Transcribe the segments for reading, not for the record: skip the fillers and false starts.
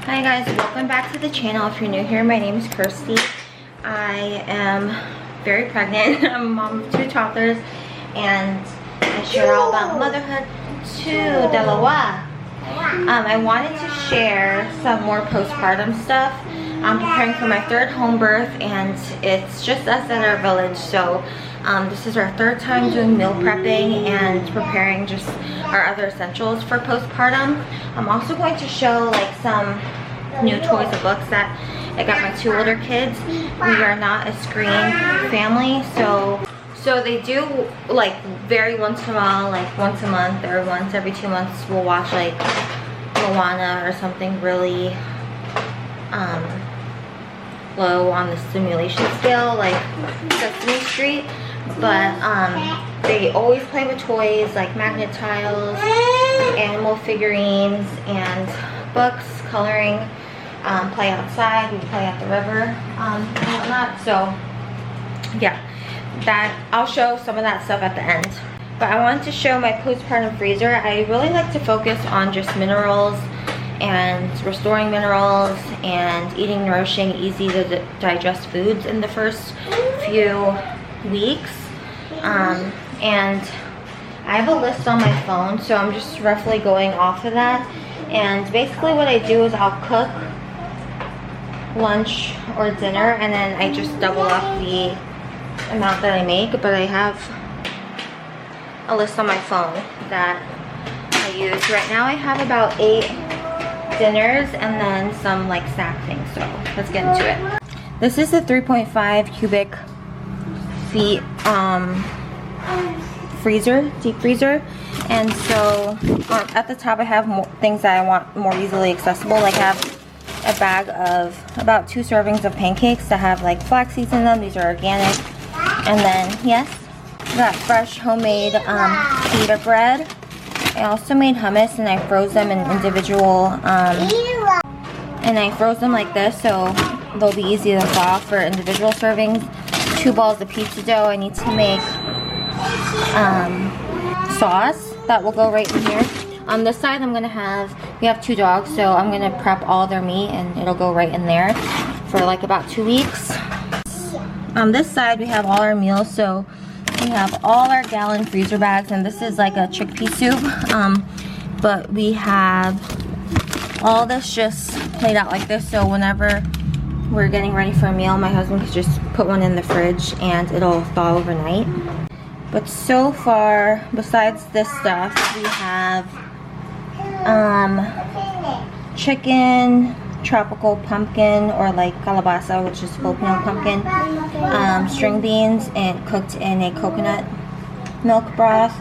Hi guys, welcome back to the channel. If you're new here, my name is Kirsty. I am very pregnant. I'm a mom of 2 toddlers and I share all about motherhood to Delawa. I wanted to share some more postpartum stuff. I'm preparing for my 3rd home birth and it's just us at our village, so this is our 3rd time doing meal prepping and preparing just our other essentials for postpartum. I'm also going to show like some new toys and books that I got my 2 older kids. We are not a screen family, so they do like vary once in a while, like once a month or once every 2 months we'll watch like Moana or something really low on the stimulation scale like Sesame Street, but they always play with toys like magnet tiles, animal figurines, and books, coloring, play outside, we play at the river, and whatnot. So yeah, that I'll show some of that stuff at the end. But I wanted to show my postpartum freezer. I really like to focus on just minerals and restoring minerals and eating nourishing, easy to digest foods in the first few weeks. And I have a list on my phone, so I'm just roughly going off of that. And basically what I do is I'll cook lunch or dinner and then I just double up the amount that I make. But I have a list on my phone that I use. Right now I have about 8 dinners and then some like snack things, so let's get into it. This is the 3.5 cubic feet freezer, deep freezer, and so at the top I have more things that I want more easily accessible. Like I have a bag of about 2 servings of pancakes that have like flax seeds in them. These are organic. And then yes, got fresh homemade pita bread. I also made hummus and I froze them in individual and I froze them like this so they'll be easy to thaw for individual servings. 2 balls of pizza dough. I need to make sauce that will go right in here. On this side we have 2 dogs, so I'm gonna prep all their meat and it'll go right in there for like about 2 weeks. On this side we have all our meals, so we have all our gallon freezer bags, and this is like a chickpea soup, but we have all this just laid out like this, so whenever we're getting ready for a meal my husband can just put one in the fridge and it'll thaw overnight. But so far, besides this stuff, we have chicken, tropical pumpkin, or like calabasa, which is Filipino pumpkin, string beans and cooked in a coconut milk broth.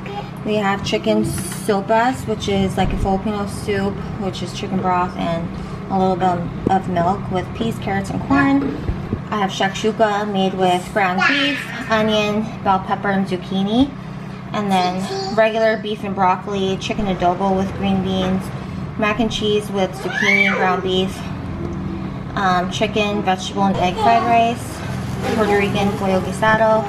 We have chicken sopas, which is like a Filipino soup, which is chicken broth and a little bit of milk with peas, carrots, and corn. I have shakshuka made with ground beef, onion, bell pepper, and zucchini. And then regular beef and broccoli, chicken adobo with green beans, mac and cheese with zucchini and ground beef, chicken, vegetable, and egg fried rice, Puerto Rican pollo guisado,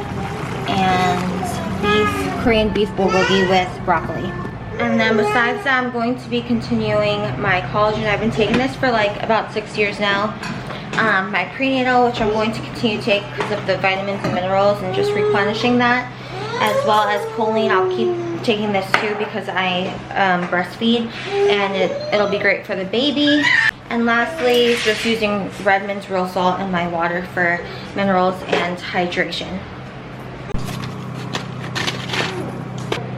and Korean beef bulgogi with broccoli. And then besides that, I'm going to be continuing my collagen. I've been taking this for like about 6 years now. My prenatal, which I'm going to continue to take because of the vitamins and minerals and just replenishing that, as well as choline. I'll keep taking this too because I breastfeed, and it'll be great for the baby. And lastly, just using Redmond's real salt in my water for minerals and hydration.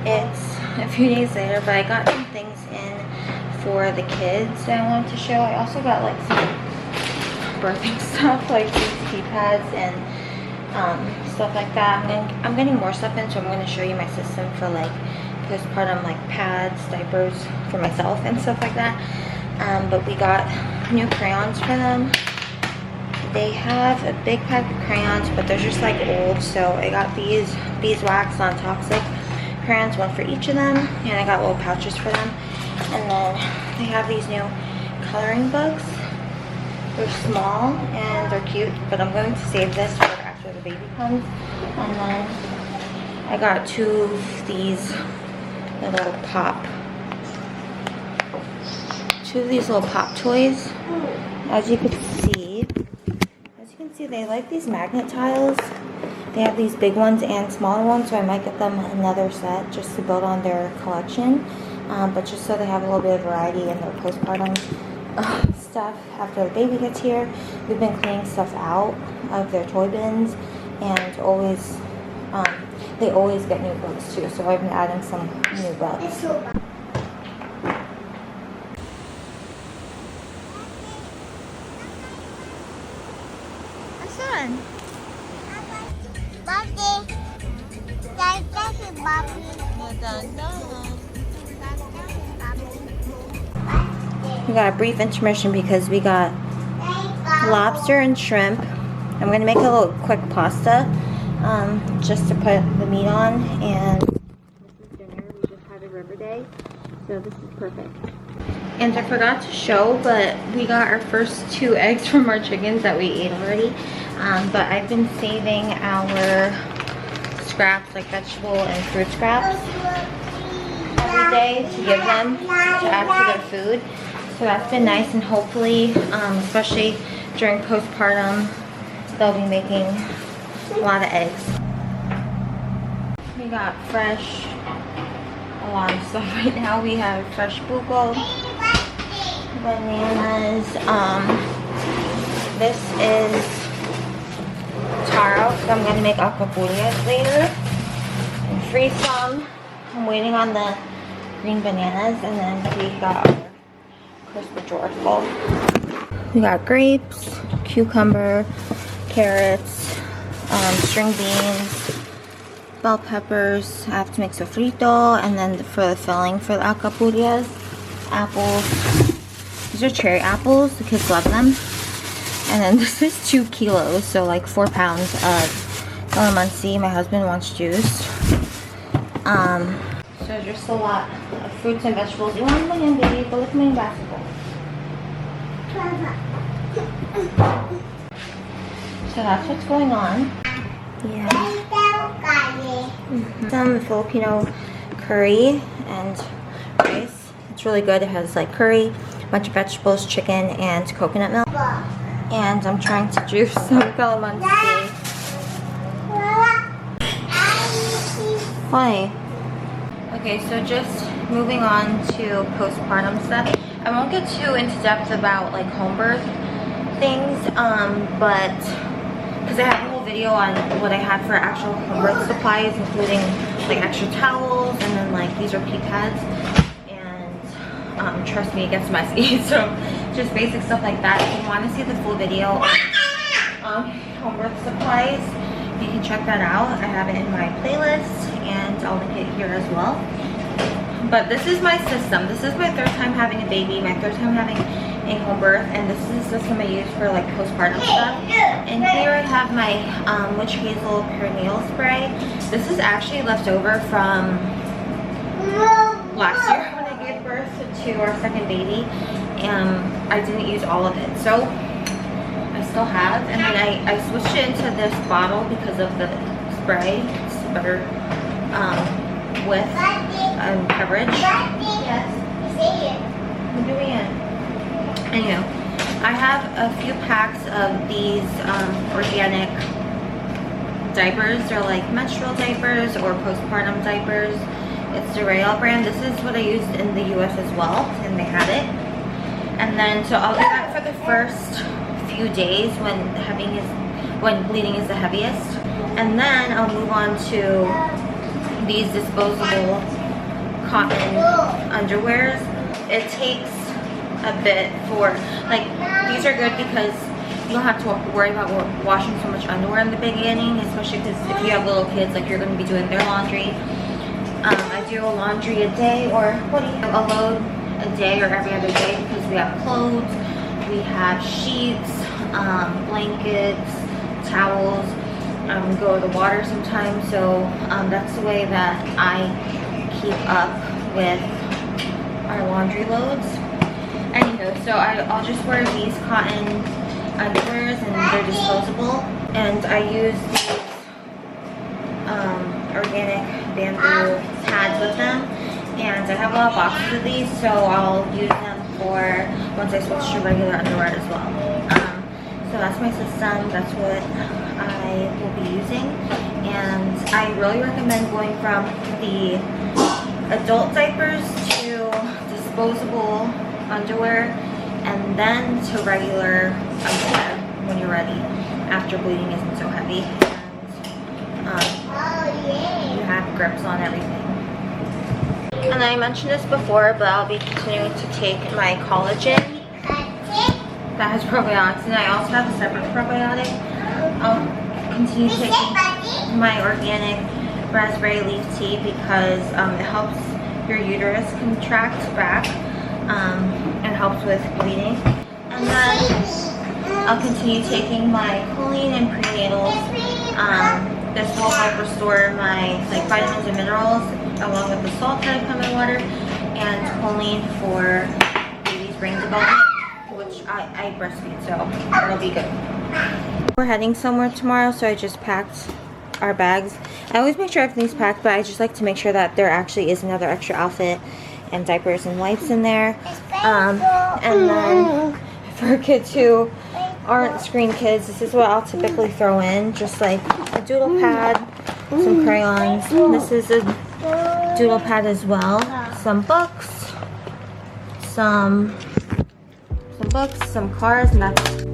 It's a few days later, but I got some things in for the kids that I wanted to show. I also got like some birthing stuff, like these pee pads and stuff like that. I'm getting more stuff in, so I'm going to show you my system for like postpartum, like pads, diapers for myself and stuff like that. But we got new crayons for them. They have a big pack of crayons, but they're just like old, so I got these beeswax non-toxic crayons, 1 for each of them, and I got little pouches for them. And then they have these new coloring books. They're small and they're cute, but I'm going to save this for after the baby comes. And then I got 2 of these little pop toys. As you can see, they like these magnet tiles. They have these big ones and smaller ones, so I might get them another set just to build on their collection. But just so they have a little bit of variety in their postpartum stuff after the baby gets here. We've been cleaning stuff out of their toy bins, and they always get new bugs too, so I've been adding some new bugs. We got a brief intermission because we got lobster and shrimp. I'm gonna make a little quick pasta just to put the meat on, and this is dinner. We just had a river day, so this is perfect. And I forgot to show, but we got our first 2 eggs from our chickens that we ate already. But I've been saving our scraps, like vegetable and fruit scraps, every day to give them to add to their food. So that's been nice, and hopefully, especially during postpartum, they'll be making a lot of eggs. We got fresh, a lot of stuff right now. We have fresh buko, bananas. This is taro, so I'm going to make alcapurrias later and freeze some. I'm waiting on the green bananas, and then we got our crisper drawer full. We got grapes, cucumber, carrots, string beans, bell peppers. I have to make sofrito, and then for the filling for the alcapurrias, apples. These are cherry apples. The kids love them. And then this is 2 kilos, so like 4 pounds of calamansi. My husband wants juice. So just a lot of fruits and vegetables. You want my hand, baby? Go look at my basketball. So that's what's going on. Yeah. Some Filipino curry and rice. It's really good. It has like curry, a bunch of vegetables, chicken, and coconut milk. And I'm trying to juice some calamansi. Why? Okay, so just moving on to postpartum stuff. I won't get too into depth about like home birth things, but because I have a whole video on what I had for actual home birth supplies, including like extra towels, and then like these are pee pads, and trust me, it gets messy. So just basic stuff like that. If you want to see the full video on home birth supplies, you can check that out. I have it in my playlist, and I'll link it here as well. But this is my system. This is my 3rd time having a baby, my 3rd time having a home birth, and this is the system I use for like postpartum stuff. And here I have my witch hazel perineal spray. This is actually left over from last year when I gave birth to our 2nd baby. I didn't use all of it, so I still have. And then I switched it into this bottle because of the spray. It's better with coverage. Yes. What are you doing? Anyhow, I have a few packs of these organic diapers. They're like menstrual diapers or postpartum diapers. It's the Royale brand. This is what I used in the US as well, and they had it. And then, so I'll do that for the first few days when bleeding is the heaviest. And then I'll move on to these disposable cotton underwears. It takes a bit for, like, these are good because you don't have to worry about washing so much underwear in the beginning, especially because if you have little kids, like, you're going to be doing their laundry. I do a laundry a day, or a load a day or every other day, because we have clothes, we have sheets, blankets, towels. We go to the water sometimes, so that's the way that I keep up with our laundry loads. Anywho, so I'll just wear these cotton underwears, and they're disposable, and I use these organic bamboo pads with them, and I have a lot of boxes of these, so I'll use them for once I switch to regular underwear as well. So that's my system. That's what I will be using, and I really recommend going from the adult diapers to disposable underwear and then to regular underwear when you're ready, after bleeding isn't so heavy and you have grips on everything. And I mentioned this before, but I'll be continuing to take my collagen that has probiotics, and I also have a separate probiotic. I'll continue taking my organic raspberry leaf tea because it helps your uterus contract back and helps with bleeding. And then I'll continue taking my choline and prenatals. This will help restore my vitamins and minerals, along with the salt that I come in water, and choline for baby's brain development, which I breastfeed, so it'll be good. We're heading somewhere tomorrow, so I just packed our bags. I always make sure everything's packed, but I just like to make sure that there actually is another extra outfit and diapers and wipes in there. And then for kids who aren't screen kids, this is what I'll typically throw in, just like a doodle pad, some crayons. This is a doodle pad as well. Some books, some cards, and that's